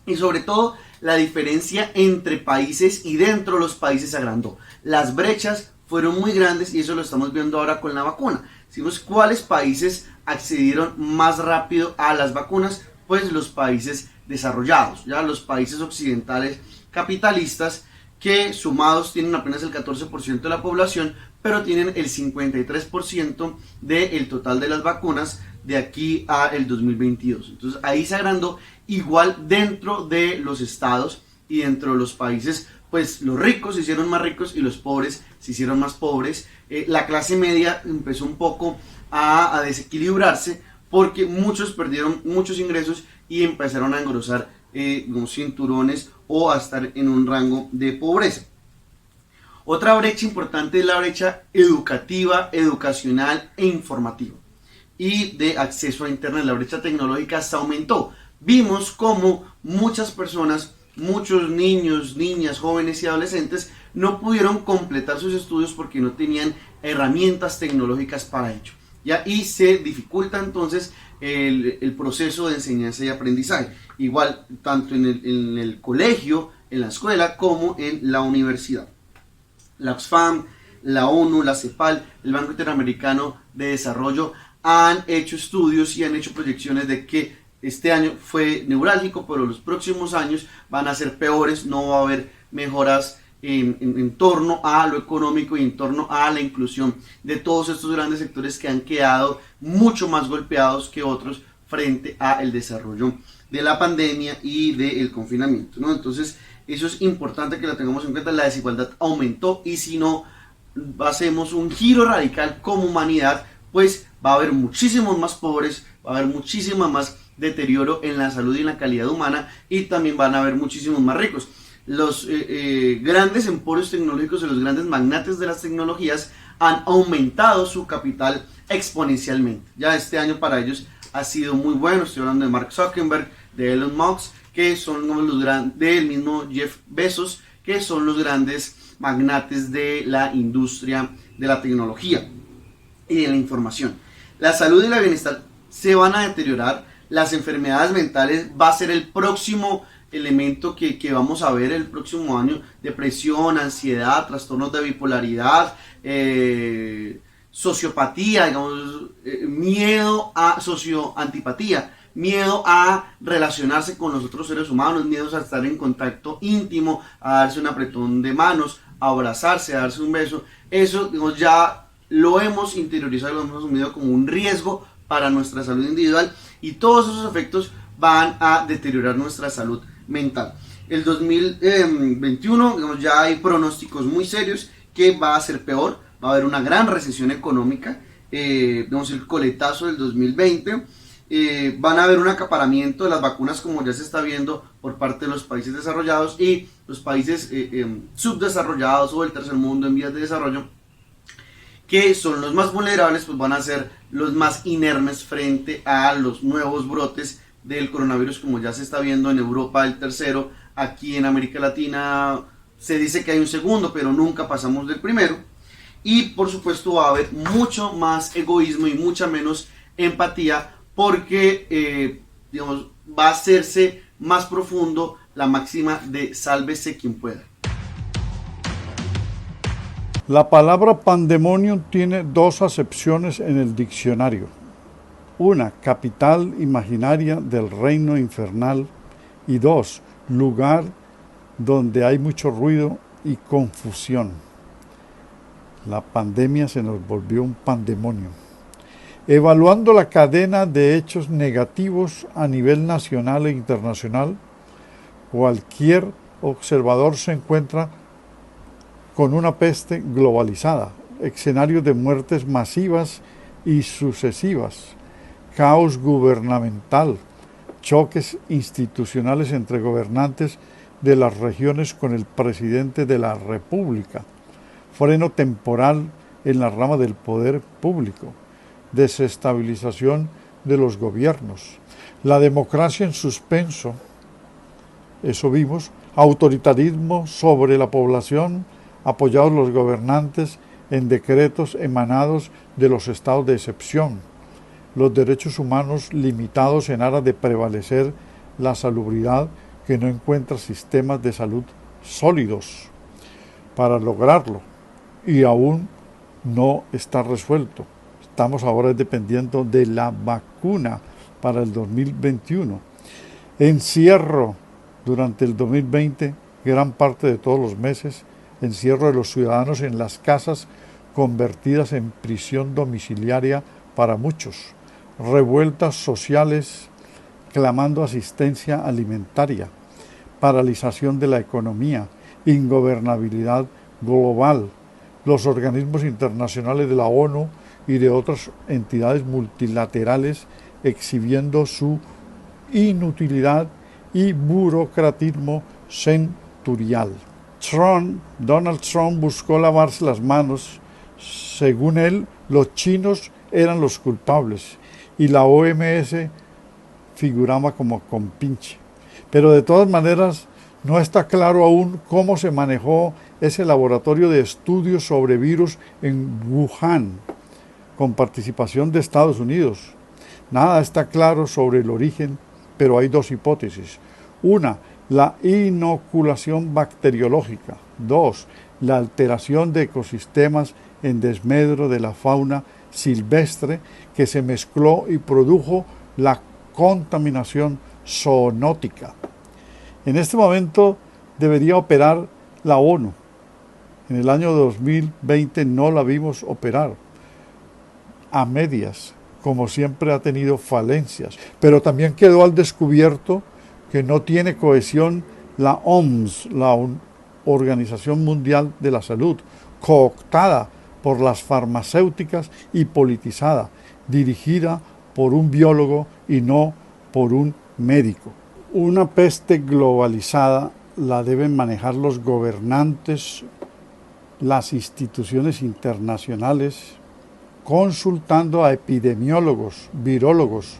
y sobre todo la diferencia entre países y dentro de los países se agrandó. Las brechas fueron muy grandes y eso lo estamos viendo ahora con la vacuna. Decimos cuáles países accedieron más rápido a las vacunas, pues los países desarrollados, ya los países occidentales capitalistas, que sumados tienen apenas el 14% de la población, pero tienen el 53% del total de las vacunas de aquí a el 2022. Entonces ahí se agrandó. Igual dentro de los estados y dentro de los países, pues los ricos se hicieron más ricos y los pobres se hicieron más pobres. La clase media empezó un poco a desequilibrarse porque muchos perdieron muchos ingresos y empezaron a engrosar unos cinturones o a estar en un rango de pobreza. Otra brecha importante es la brecha educativa, educacional e informativa y de acceso a internet. La brecha tecnológica se aumentó. Vimos cómo muchas personas, muchos niños, niñas, jóvenes y adolescentes no pudieron completar sus estudios porque no tenían herramientas tecnológicas para ello. ¿Ya? Y se dificulta entonces el proceso de enseñanza y aprendizaje. Igual, tanto en el colegio, en la escuela, como en la universidad. La Oxfam, la ONU, la CEPAL, el Banco Interamericano de Desarrollo han hecho estudios y han hecho proyecciones de que este año fue neurálgico, pero los próximos años van a ser peores, no va a haber mejoras en torno a lo económico y en torno a la inclusión de todos estos grandes sectores que han quedado mucho más golpeados que otros frente al desarrollo de la pandemia y del confinamiento, ¿no? Entonces eso es importante que lo tengamos en cuenta. La desigualdad aumentó y si no hacemos un giro radical como humanidad, pues va a haber muchísimos más pobres, va a haber muchísima más deterioro en la salud y en la calidad humana y también van a haber muchísimos más ricos. Los grandes emporios tecnológicos y los grandes magnates de las tecnologías han aumentado su capital exponencialmente. Ya este año para ellos ha sido muy bueno. Estoy hablando de Mark Zuckerberg, de Elon Musk, que son los grandes, del mismo Jeff Bezos, que son los grandes magnates de la industria de la tecnología y de la información. La salud y el bienestar se van a deteriorar. Las enfermedades mentales va a ser el próximo elemento que vamos a ver el próximo año. Depresión, ansiedad, trastornos de bipolaridad, sociopatía, digamos, miedo a socioantipatía, miedo a relacionarse con los otros seres humanos, miedos a estar en contacto íntimo, a darse un apretón de manos, a abrazarse, a darse un beso. Eso, digamos, ya lo hemos interiorizado, lo hemos asumido como un riesgo para nuestra salud individual y todos esos efectos van a deteriorar nuestra salud mental. El 2021, digamos, ya hay pronósticos muy serios que va a ser peor, va a haber una gran recesión económica, digamos, el coletazo del 2020, van a haber un acaparamiento de las vacunas como ya se está viendo por parte de los países desarrollados y los países subdesarrollados o el tercer mundo en vías de desarrollo, que son los más vulnerables, pues van a ser los más inermes frente a los nuevos brotes del coronavirus, como ya se está viendo en Europa el tercero, aquí en América Latina se dice que hay un segundo, pero nunca pasamos del primero, y por supuesto va a haber mucho más egoísmo y mucha menos empatía, porque digamos, va a hacerse más profundo la máxima de sálvese quien pueda. La palabra pandemonium tiene dos acepciones en el diccionario. Una, capital imaginaria del reino infernal. Y dos, lugar donde hay mucho ruido y confusión. La pandemia se nos volvió un pandemonio. Evaluando la cadena de hechos negativos a nivel nacional e internacional, cualquier observador se encuentra con una peste globalizada, escenarios de muertes masivas y sucesivas, caos gubernamental, choques institucionales entre gobernantes de las regiones con el presidente de la República, freno temporal en la rama del poder público, desestabilización de los gobiernos, la democracia en suspenso, eso vimos, autoritarismo sobre la población, apoyados los gobernantes en decretos emanados de los estados de excepción, los derechos humanos limitados en aras de prevalecer la salubridad que no encuentra sistemas de salud sólidos para lograrlo y aún no está resuelto. Estamos ahora dependiendo de la vacuna para el 2021. Encierro durante el 2020, gran parte de todos los meses, encierro de los ciudadanos en las casas convertidas en prisión domiciliaria para muchos, revueltas sociales clamando asistencia alimentaria, paralización de la economía, ingobernabilidad global, los organismos internacionales de la ONU y de otras entidades multilaterales exhibiendo su inutilidad y burocratismo centurial. Donald Trump buscó lavarse las manos. Según él, los chinos eran los culpables y la OMS figuraba como compinche. Pero de todas maneras, no está claro aún cómo se manejó ese laboratorio de estudios sobre virus en Wuhan, con participación de Estados Unidos. Nada está claro sobre el origen, pero hay dos hipótesis. Una, la inoculación bacteriológica. Dos, la alteración de ecosistemas en desmedro de la fauna silvestre que se mezcló y produjo la contaminación zoonótica. En este momento debería operar la ONU. En el año 2020 no la vimos operar. A medias, como siempre ha tenido falencias. Pero también quedó al descubierto que no tiene cohesión la OMS, la Organización Mundial de la Salud, cooptada por las farmacéuticas y politizada, dirigida por un biólogo y no por un médico. Una peste globalizada la deben manejar los gobernantes, las instituciones internacionales, consultando a epidemiólogos, virólogos,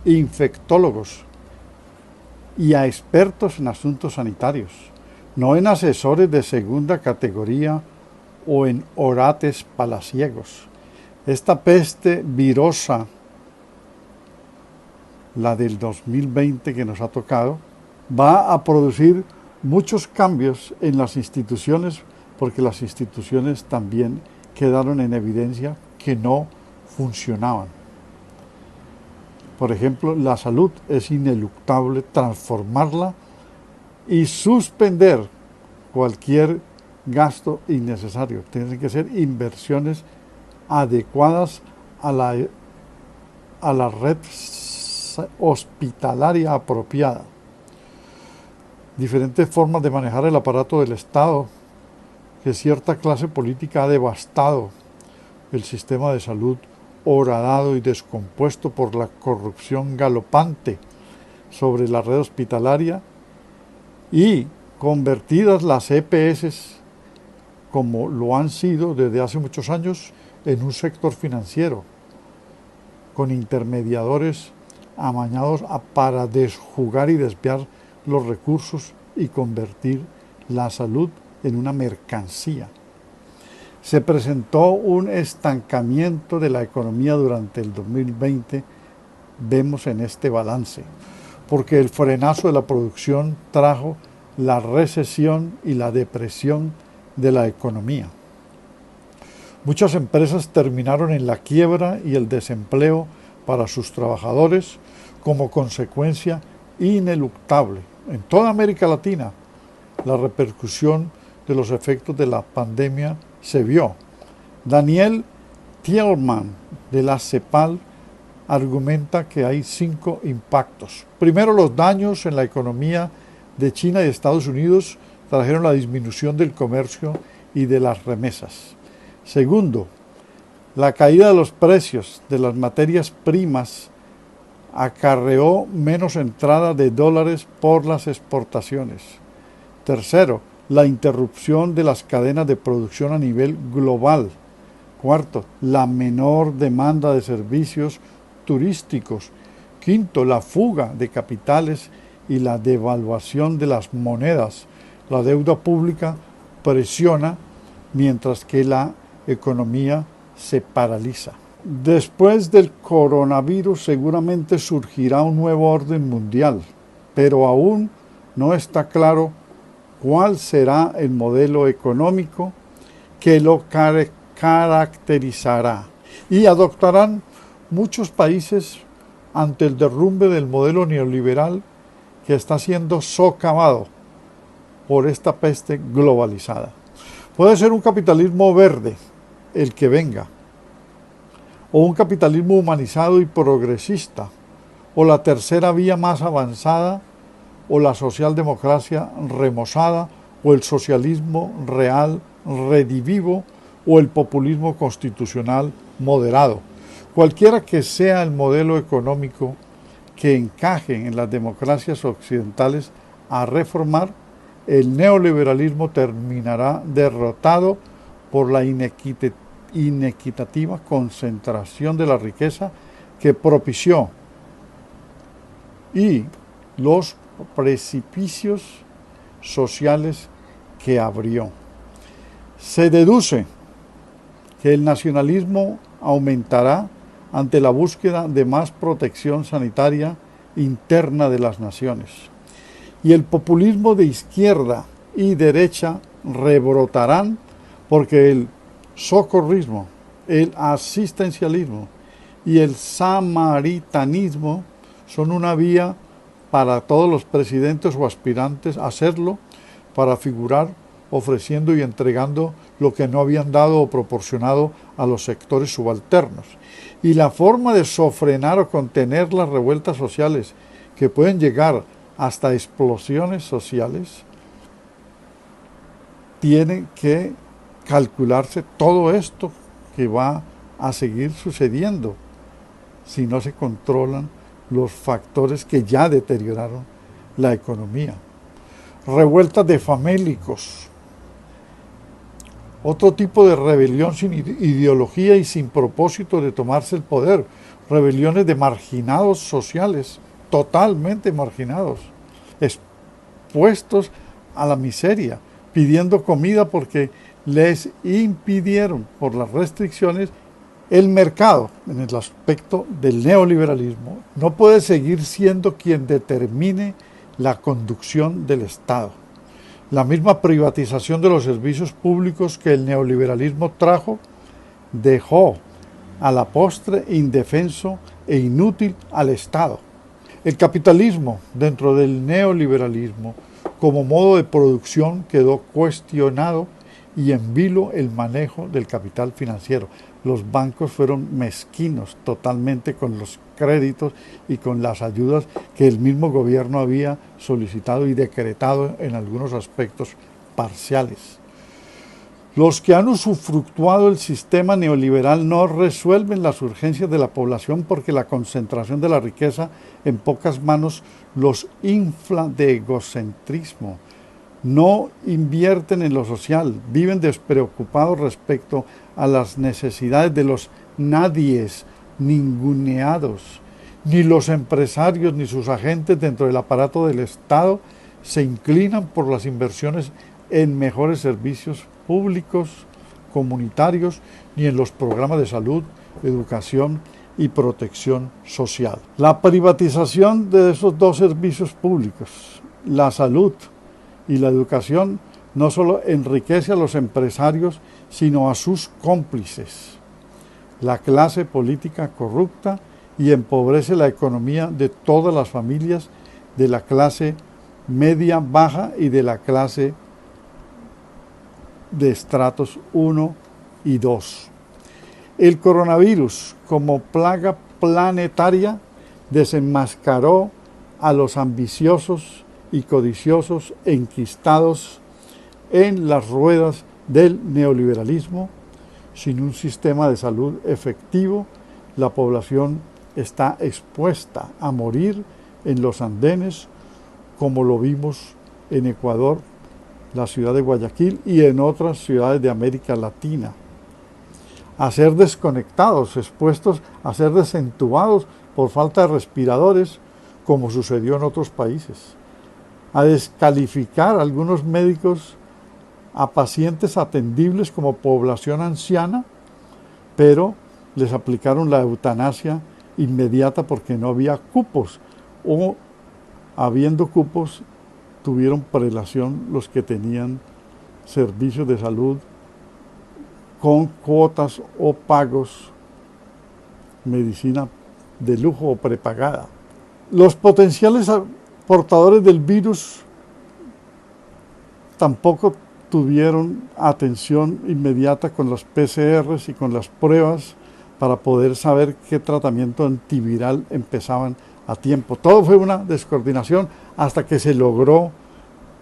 infectólogos y a expertos en asuntos sanitarios, no en asesores de segunda categoría o en orates palaciegos. Esta peste virosa, la del 2020 que nos ha tocado, va a producir muchos cambios en las instituciones, porque las instituciones también quedaron en evidencia que no funcionaban. Por ejemplo, la salud es ineluctable transformarla y suspender cualquier gasto innecesario. Tienen que ser inversiones adecuadas a la red hospitalaria apropiada. Diferentes formas de manejar el aparato del Estado, que cierta clase política ha devastado el sistema de salud horadado y descompuesto por la corrupción galopante sobre la red hospitalaria y convertidas las EPS, como lo han sido desde hace muchos años, en un sector financiero, con intermediadores amañados para desjugar y desviar los recursos y convertir la salud en una mercancía. Se presentó un estancamiento de la economía durante el 2020, vemos en este balance, porque el frenazo de la producción trajo la recesión y la depresión de la economía. Muchas empresas terminaron en la quiebra y el desempleo para sus trabajadores como consecuencia ineluctable. En toda América Latina, la repercusión de los efectos de la pandemia se vio. Daniel Thielman de la CEPAL argumenta que hay 5 impactos. Primero, los daños en la economía de China y Estados Unidos trajeron la disminución del comercio y de las remesas. Segundo, la caída de los precios de las materias primas acarreó menos entrada de dólares por las exportaciones. Tercero, la interrupción de las cadenas de producción a nivel global. Cuarto, la menor demanda de servicios turísticos. Quinto, la fuga de capitales y la devaluación de las monedas. La deuda pública presiona mientras que la economía se paraliza. Después del coronavirus seguramente surgirá un nuevo orden mundial, pero aún no está claro cuál será el modelo económico que lo caracterizará. Y adoptarán muchos países ante el derrumbe del modelo neoliberal que está siendo socavado por esta peste globalizada. Puede ser un capitalismo verde el que venga, o un capitalismo humanizado y progresista, o la tercera vía más avanzada, o la socialdemocracia remozada, o el socialismo real redivivo, o el populismo constitucional moderado. Cualquiera que sea el modelo económico que encaje en las democracias occidentales a reformar, el neoliberalismo terminará derrotado por la inequitativa concentración de la riqueza que propició y los precipicios sociales que abrió. Se deduce que el nacionalismo aumentará ante la búsqueda de más protección sanitaria interna de las naciones. Y el populismo de izquierda y derecha rebrotarán porque el socorrismo, el asistencialismo y el samaritanismo son una vía para todos los presidentes o aspirantes a hacerlo, para figurar ofreciendo y entregando lo que no habían dado o proporcionado a los sectores subalternos. Y la forma de sofrenar o contener las revueltas sociales que pueden llegar hasta explosiones sociales, tiene que calcularse todo esto que va a seguir sucediendo si no se controlan los factores que ya deterioraron la economía. Revueltas de famélicos, otro tipo de rebelión sin ideología y sin propósito de tomarse el poder, rebeliones de marginados sociales, totalmente marginados, expuestos a la miseria, pidiendo comida porque les impidieron por las restricciones. El mercado, en el aspecto del neoliberalismo, no puede seguir siendo quien determine la conducción del Estado. La misma privatización de los servicios públicos que el neoliberalismo trajo dejó a la postre indefenso e inútil al Estado. El capitalismo, dentro del neoliberalismo, como modo de producción, quedó cuestionado y en vilo el manejo del capital financiero. Los bancos fueron mezquinos totalmente con los créditos y con las ayudas que el mismo gobierno había solicitado y decretado en algunos aspectos parciales. Los que han usufructuado el sistema neoliberal no resuelven las urgencias de la población porque la concentración de la riqueza en pocas manos los infla de egocentrismo. No invierten en lo social, viven despreocupados respecto a las necesidades de los nadies, ninguneados. Ni los empresarios ni sus agentes dentro del aparato del Estado se inclinan por las inversiones en mejores servicios públicos, comunitarios, ni en los programas de salud, educación y protección social. La privatización de esos dos servicios públicos, la salud y la educación, no solo enriquece a los empresarios, sino a sus cómplices, la clase política corrupta, y empobrece la economía de todas las familias, de la clase media, baja y de la clase de estratos 1 y 2. El coronavirus, como plaga planetaria, desenmascaró a los ambiciosos y codiciosos enquistados en las ruedas del neoliberalismo. Sin un sistema de salud efectivo, la población está expuesta a morir en los andenes, como lo vimos en Ecuador, la ciudad de Guayaquil y en otras ciudades de América Latina. A ser desconectados, expuestos a ser desentubados por falta de respiradores, como sucedió en otros países. A descalificar a algunos médicos a pacientes atendibles como población anciana, pero les aplicaron la eutanasia inmediata porque no había cupos, o habiendo cupos tuvieron prelación los que tenían servicios de salud con cuotas o pagos, medicina de lujo o prepagada. Los potenciales portadores del virus tampoco tuvieron atención inmediata con los PCRs y con las pruebas para poder saber qué tratamiento antiviral empezaban a tiempo. Todo fue una descoordinación hasta que se logró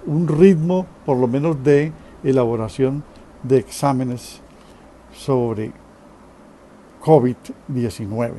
un ritmo, por lo menos, de elaboración de exámenes sobre COVID-19.